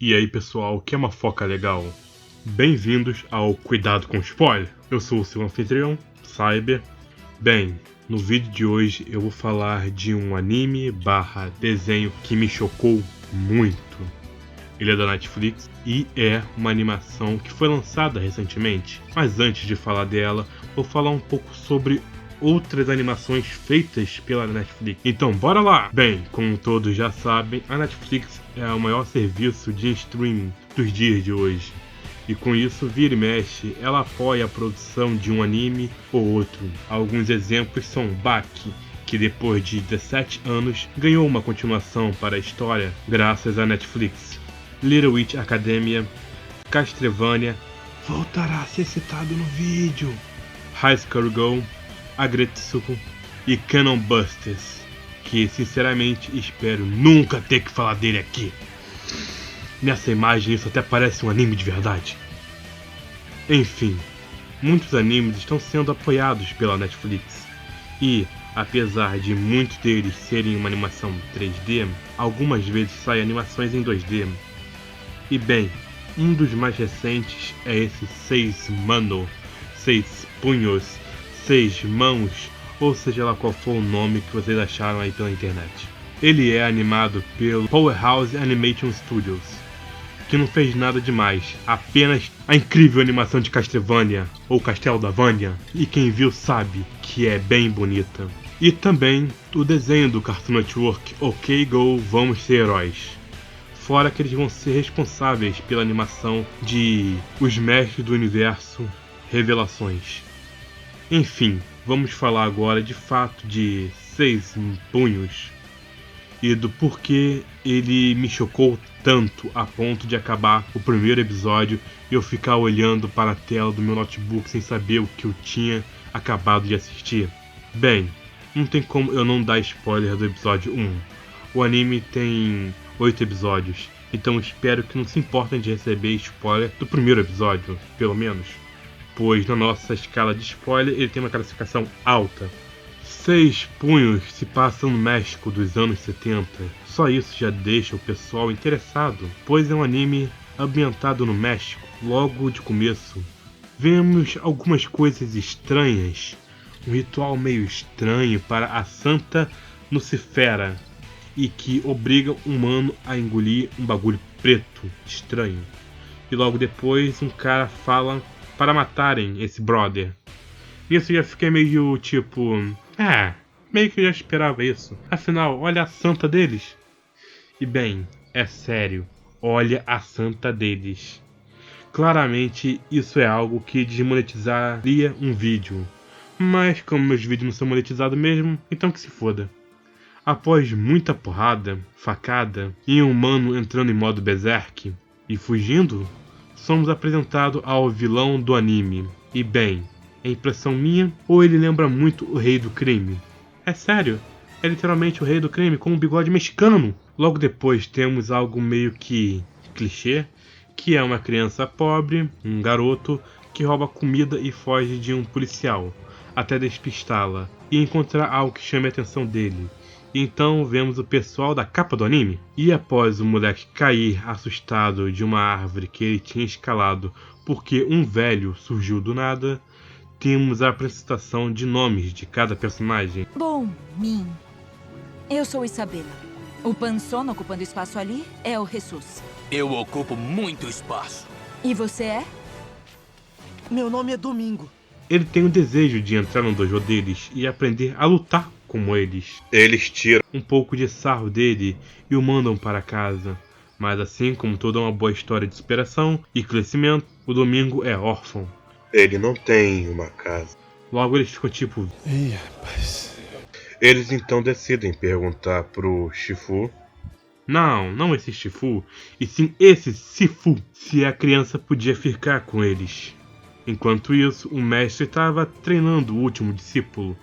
E aí pessoal, que é uma foca legal? Bem-vindos ao Cuidado com Spoiler. Eu sou o seu anfitrião, Cyber. Bem, no vídeo de hoje eu vou falar de um anime / desenho que me chocou muito. Ele é da Netflix e é uma animação que foi lançada recentemente. Mas antes de falar dela, vou falar um pouco sobre outras animações feitas pela Netflix. Então bora lá! Bem, como todos já sabem, a Netflix é o maior serviço de streaming dos dias de hoje. E com isso, vira e mexe, ela apoia a produção de um anime ou outro. Alguns exemplos são Baki, que depois de 17 anos ganhou uma continuação para a história graças à Netflix. Little Witch Academia, Castlevania, voltará a ser citado no vídeo, High School Girl, Agretsuko e Cannon Busters, que sinceramente espero nunca ter que falar dele aqui. Nessa imagem isso até parece um anime de verdade. Enfim, muitos animes estão sendo apoiados pela Netflix e, apesar de muitos deles serem uma animação 3D, algumas vezes saem animações em 2D. E bem, um dos mais recentes é esse 6 Mano, 6 punhos, 6 mãos, ou seja lá qual for o nome que vocês acharam aí pela internet. Ele é animado pelo Powerhouse Animation Studios, que não fez nada demais, apenas a incrível animação de Castlevania, ou Castelo da Vânia, e quem viu sabe que é bem bonita. E também o desenho do Cartoon Network, OK Go, Vamos Ser Heróis. Fora que eles vão ser responsáveis pela animação de Os Mestres do Universo, Revelações. Enfim, vamos falar agora de fato de 6 punhos e do porquê ele me chocou tanto a ponto de acabar o primeiro episódio e eu ficar olhando para a tela do meu notebook sem saber o que eu tinha acabado de assistir. Bem, não tem como eu não dar spoiler do episódio 1. O anime tem 8 episódios, então espero que não se importem de receber spoiler do primeiro episódio, pelo menos, pois na nossa escala de spoiler ele tem uma classificação alta. 6 punhos se passa no México dos anos 70. Só isso já deixa o pessoal interessado, pois é um anime ambientado no México. Logo de começo, vemos algumas coisas estranhas, um ritual meio estranho para a Santa Lucifera, e que obriga o humano a engolir um bagulho preto, estranho. E logo depois um cara fala para matarem esse brother. Isso já fiquei meio tipo... meio que eu já esperava isso. Afinal, olha a santa deles. E bem, é sério, olha a santa deles. Claramente isso é algo que desmonetizaria um vídeo. Mas como meus vídeos não são monetizados mesmo, então que se foda. Após muita porrada, facada e um humano entrando em modo berserk e fugindo, somos apresentados ao vilão do anime. E bem, é impressão minha ou ele lembra muito o Rei do Crime? É sério, é literalmente o Rei do Crime com um bigode mexicano. Logo depois temos algo meio que clichê, que é uma criança pobre, um garoto que rouba comida e foge de um policial, até despistá-la e encontrar algo que chame a atenção dele. Então vemos o pessoal da capa do anime. E após o moleque cair assustado de uma árvore que ele tinha escalado porque um velho surgiu do nada, temos a apresentação de nomes de cada personagem. Bom, eu sou Isabela. O Pansono ocupando espaço ali é o Jesus. Eu ocupo muito espaço. E você é? Meu nome é Domingo. Ele tem o desejo de entrar no dojo deles e aprender a lutar como eles. Eles tiram um pouco de sarro dele e o mandam para casa. Mas assim como toda uma boa história de superação e crescimento, o Domingo é órfão. Ele não tem uma casa. Logo eles ficam tipo... Ih, rapaz. Eles então decidem perguntar pro Shifu... Não esse Shifu, e sim esse Sifu, se a criança podia ficar com eles. Enquanto isso, o mestre estava treinando o último discípulo,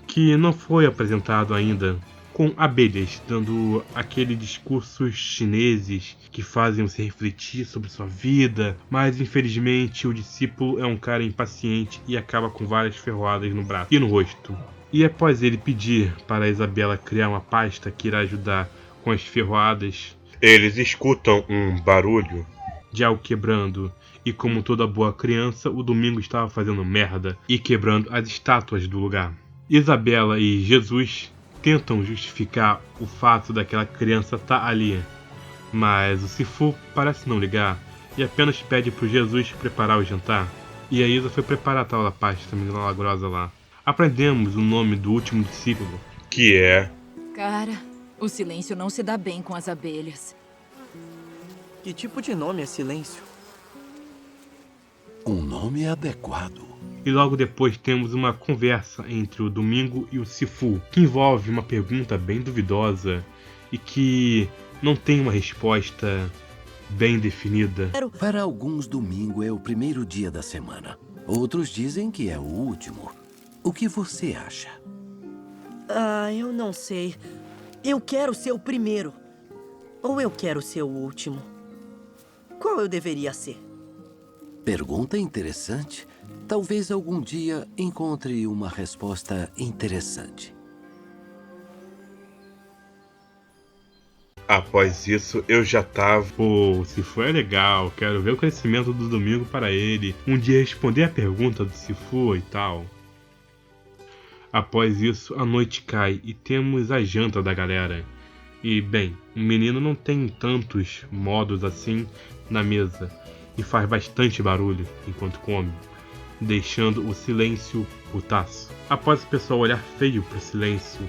que não foi apresentado ainda, com abelhas, dando aqueles discursos chineses que fazem você refletir sobre sua vida, mas infelizmente o discípulo é um cara impaciente e acaba com várias ferroadas no braço e no rosto. E após ele pedir para a Isabela criar uma pasta que irá ajudar com as ferroadas, Eles escutam um barulho de algo quebrando, e como toda boa criança, o Domingo estava fazendo merda e quebrando as estátuas do lugar. Isabela e Jesus tentam justificar o fato daquela criança estar ali, mas o Sifu parece não ligar e apenas pede pro Jesus preparar o jantar. E a Isa foi preparar a tal da pasta milagrosa lá. Aprendemos o nome do último discípulo, que é... Cara, o silêncio não se dá bem com as abelhas. Que tipo de nome é Silêncio? Um nome adequado. E logo depois temos uma conversa entre o Domingo e o Sifu, que envolve uma pergunta bem duvidosa e que não tem uma resposta bem definida. Para alguns, domingo é o primeiro dia da semana. Outros dizem que é o último. O que você acha? Ah, eu não sei. Eu quero ser o primeiro. Ou eu quero ser o último. Qual eu deveria ser? Pergunta interessante. Talvez algum dia encontre uma resposta interessante. Após isso, eu já tava... Pô, Sifu é legal, quero ver o crescimento do Domingo para ele. Um dia responder a pergunta do Sifu e tal. Após isso, a noite cai e temos a janta da galera. E, bem, o menino não tem tantos modos assim na mesa e faz bastante barulho enquanto come, deixando o silêncio putaço. Após o pessoal olhar feio pro silêncio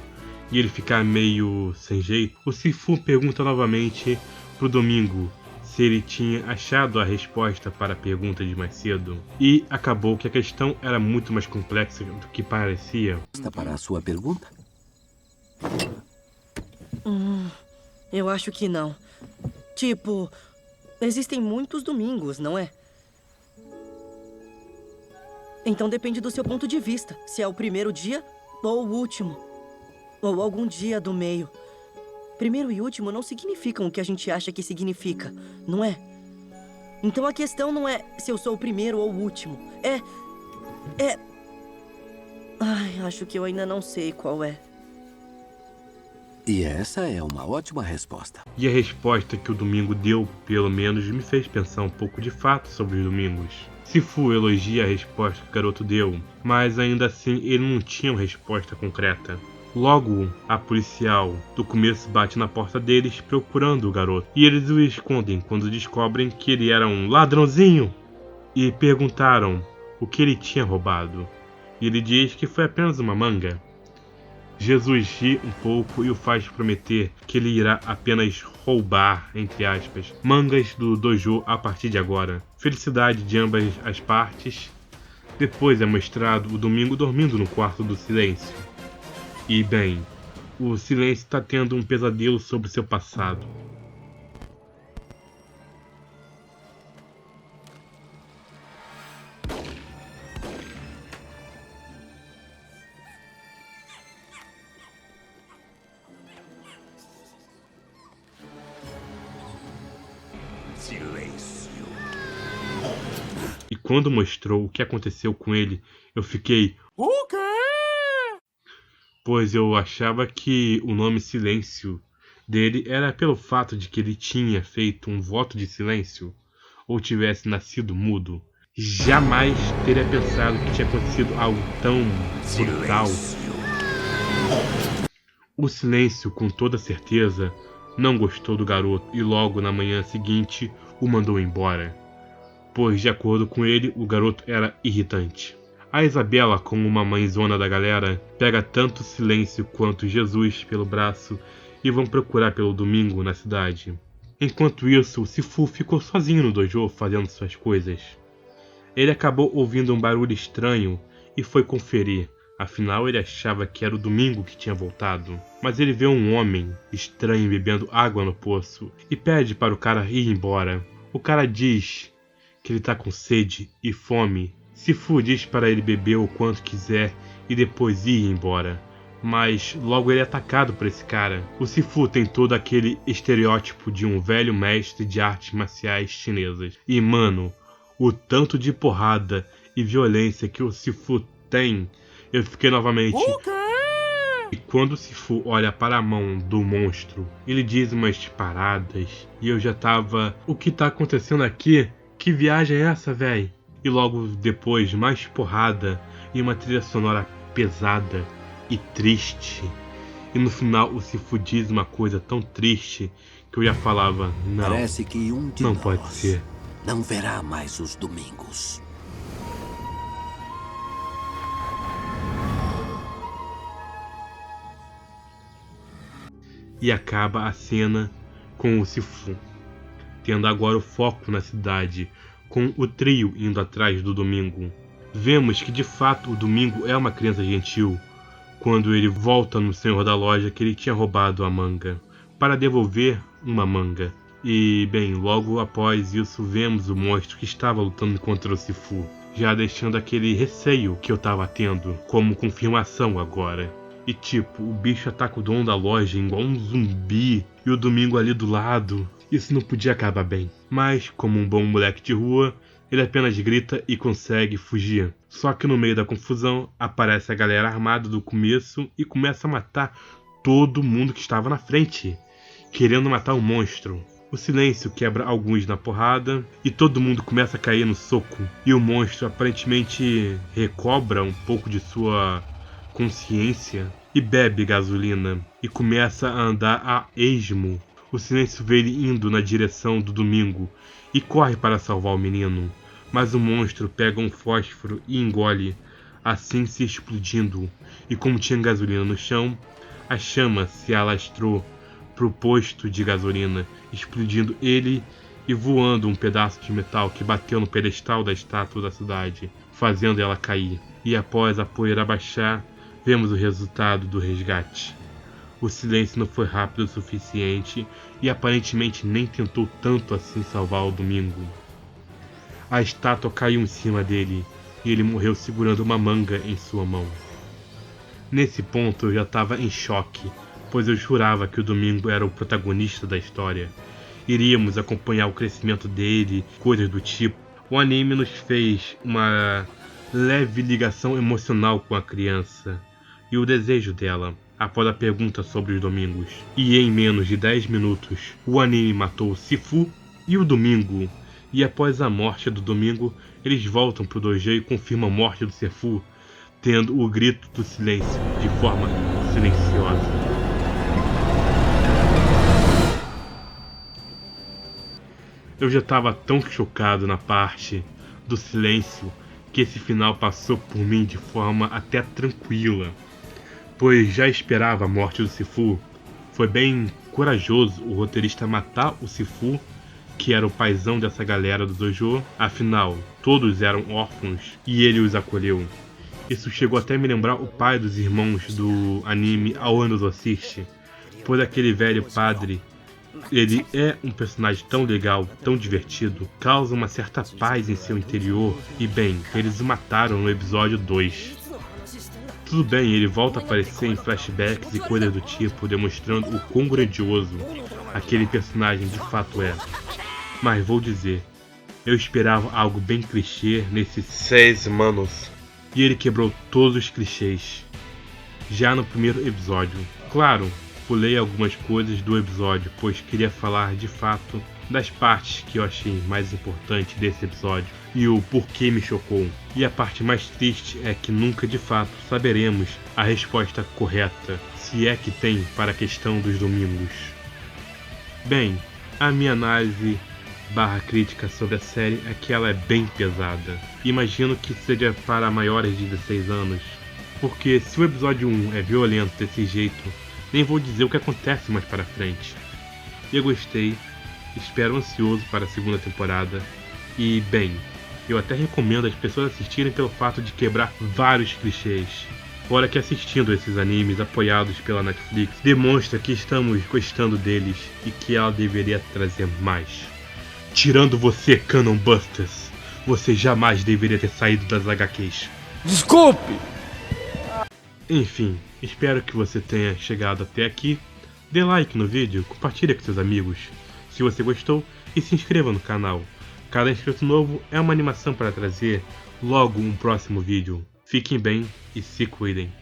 e ele ficar meio sem jeito, o Sifu pergunta novamente pro Domingo se ele tinha achado a resposta para a pergunta de mais cedo. E acabou que a questão era muito mais complexa do que parecia. Para a sua pergunta? Eu acho que não. Tipo, existem muitos domingos, não é? Então depende do seu ponto de vista. Se é o primeiro dia ou o último. Ou algum dia do meio. Primeiro e último não significam o que a gente acha que significa, não é? Então a questão não é se eu sou o primeiro ou o último. Ai, acho que eu ainda não sei qual é. E essa é uma ótima resposta. E a resposta que o Domingo deu, pelo menos, me fez pensar um pouco de fato sobre os domingos. Sifu elogia a resposta que o garoto deu, mas ainda assim ele não tinha uma resposta concreta. Logo, a policial do começo bate na porta deles procurando o garoto, e eles o escondem quando descobrem que ele era um ladrãozinho e perguntaram o que ele tinha roubado. E ele diz que foi apenas uma manga. Jesus ri um pouco e o faz prometer que ele irá apenas roubar, entre aspas, mangas do dojo a partir de agora. Felicidade de ambas as partes. Depois é mostrado o Domingo dormindo no quarto do silêncio. E bem, o silêncio está tendo um pesadelo sobre seu passado. Silêncio. E quando mostrou o que aconteceu com ele, eu fiquei... O quê? Pois eu achava que o nome Silêncio dele era pelo fato de que ele tinha feito um voto de silêncio ou tivesse nascido mudo. Jamais teria pensado que tinha acontecido algo tão brutal. O Silêncio, com toda certeza, não gostou do garoto e logo na manhã seguinte o mandou embora, pois de acordo com ele, o garoto era irritante. A Isabela, como uma mãezona da galera, pega tanto Silêncio quanto Jesus pelo braço e vão procurar pelo Domingo na cidade. Enquanto isso, o Sifu ficou sozinho no dojo fazendo suas coisas. Ele acabou ouvindo um barulho estranho e foi conferir, afinal ele achava que era o Domingo que tinha voltado. Mas ele vê um homem estranho bebendo água no poço e pede para o cara ir embora. O cara diz que ele tá com sede e fome. Sifu diz para ele beber o quanto quiser e depois ir embora. Mas logo ele é atacado por esse cara. O Sifu tem todo aquele estereótipo de um velho mestre de artes marciais chinesas. E mano, o tanto de porrada e violência que o Sifu tem, eu fiquei novamente... O quê? E quando o Sifu olha para a mão do monstro, ele diz umas paradas. E eu já tava... O que tá acontecendo aqui? Que viagem é essa, véi? E logo depois, mais porrada e uma trilha sonora pesada e triste. E no final o Sifu diz uma coisa tão triste que eu já falava, não, Parece que um de não nós pode ser. não verá mais os domingos. E acaba a cena com o Sifu, tendo agora o foco na cidade, com o trio indo atrás do Domingo. Vemos que de fato o Domingo é uma criança gentil, quando ele volta no senhor da loja que ele tinha roubado a manga, para devolver uma manga. E bem, logo após isso vemos o monstro que estava lutando contra o Sifu, já deixando aquele receio que eu tava tendo, como confirmação agora. E tipo, o bicho ataca o dono da loja igual um zumbi, e o Domingo ali do lado. Isso não podia acabar bem. Mas, como um bom moleque de rua, ele apenas grita e consegue fugir. Só que no meio da confusão, aparece a galera armada do começo e começa a matar todo mundo que estava na frente, querendo matar o monstro. O silêncio quebra alguns na porrada e todo mundo começa a cair no soco. E o monstro aparentemente recobra um pouco de sua consciência e bebe gasolina e começa a andar a esmo. O silêncio vê ele indo na direção do Domingo e corre para salvar o menino, mas o monstro pega um fósforo e engole, assim se explodindo, e como tinha gasolina no chão, a chama se alastrou pro posto de gasolina, explodindo ele e voando um pedaço de metal que bateu no pedestal da estátua da cidade, fazendo ela cair. E após a poeira baixar, vemos o resultado do resgate. O silêncio não foi rápido o suficiente e aparentemente nem tentou tanto assim salvar o Domingo. A estátua caiu em cima dele e ele morreu segurando uma manga em sua mão. Nesse ponto eu já estava em choque, pois eu jurava que o Domingo era o protagonista da história. Iríamos acompanhar o crescimento dele, coisas do tipo. O anime nos fez uma leve ligação emocional com a criança e o desejo dela, após a pergunta sobre os domingos. E em menos de 10 minutos, o anime matou o Sifu e o Domingo. E após a morte do Domingo, eles voltam pro dojo e confirmam a morte do Sifu, tendo o grito do silêncio de forma silenciosa. Eu já estava tão chocado na parte do silêncio que esse final passou por mim de forma até tranquila, pois já esperava a morte do Sifu. Foi bem corajoso o roteirista matar o Sifu, que era o paizão dessa galera do dojo, afinal, todos eram órfãos e ele os acolheu. Isso chegou até a me lembrar o pai dos irmãos do anime Aono do Assiste, pois aquele velho padre, ele é um personagem tão legal, tão divertido, causa uma certa paz em seu interior, e bem, eles o mataram no episódio 2. Tudo bem, ele volta a aparecer em flashbacks e coisas do tipo, demonstrando o quão grandioso aquele personagem de fato é. Mas vou dizer, eu esperava algo bem clichê nesses 6 manos, e ele quebrou todos os clichês, já no primeiro episódio. Claro, pulei algumas coisas do episódio, pois queria falar de fato das partes que eu achei mais importante desse episódio e o porquê me chocou. E a parte mais triste é que nunca de fato saberemos a resposta correta, se é que tem, para a questão dos domingos. Bem, a minha análise / crítica sobre a série é que ela é bem pesada. Imagino que seja para maiores de 16 anos, porque se o episódio 1 é violento desse jeito, nem vou dizer o que acontece mais para frente. Eu gostei, espero ansioso para a segunda temporada e, bem, eu até recomendo as pessoas assistirem pelo fato de quebrar vários clichês. Fora que assistindo esses animes apoiados pela Netflix demonstra que estamos gostando deles e que ela deveria trazer mais. Tirando você, Cannon Busters, você jamais deveria ter saído das HQs. Desculpe! Enfim, espero que você tenha chegado até aqui. Dê like no vídeo, compartilhe com seus amigos se você gostou e se inscreva no canal. Cada inscrito novo é uma animação para trazer logo um próximo vídeo. Fiquem bem e se cuidem.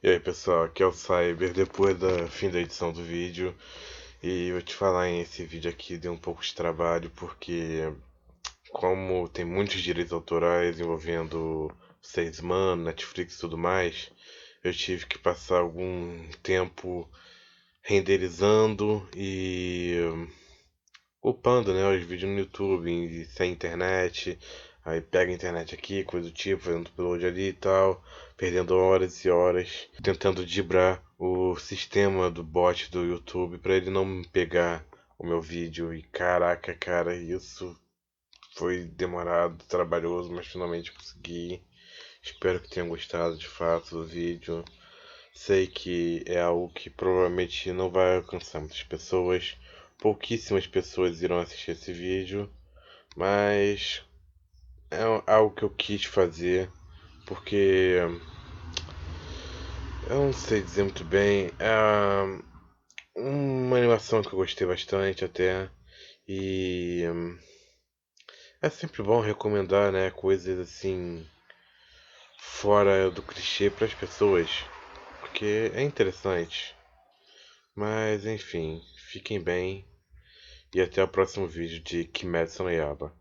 E aí pessoal, aqui é o Cyber, depois do fim da edição do vídeo. E vou te falar, esse vídeo aqui deu um pouco de trabalho, porque como tem muitos direitos autorais envolvendo Salesman, Netflix e tudo mais, eu tive que passar algum tempo renderizando e upando, né, os vídeos no YouTube, sem internet. Aí pega a internet aqui, coisa do tipo, fazendo upload ali e tal, perdendo horas e horas, tentando driblar o sistema do bot do YouTube para ele não pegar o meu vídeo. E caraca, cara, isso foi demorado, trabalhoso, mas finalmente consegui. Espero que tenham gostado de fato do vídeo. Sei que é algo que provavelmente não vai alcançar muitas pessoas. Pouquíssimas pessoas irão assistir esse vídeo, mas é algo que eu quis fazer porque eu não sei dizer muito bem. É uma animação que eu gostei bastante até. E é sempre bom recomendar, né, coisas assim fora do clichê para as pessoas, porque é interessante. Mas enfim, fiquem bem e até o próximo vídeo de Kimetsu no Yaiba.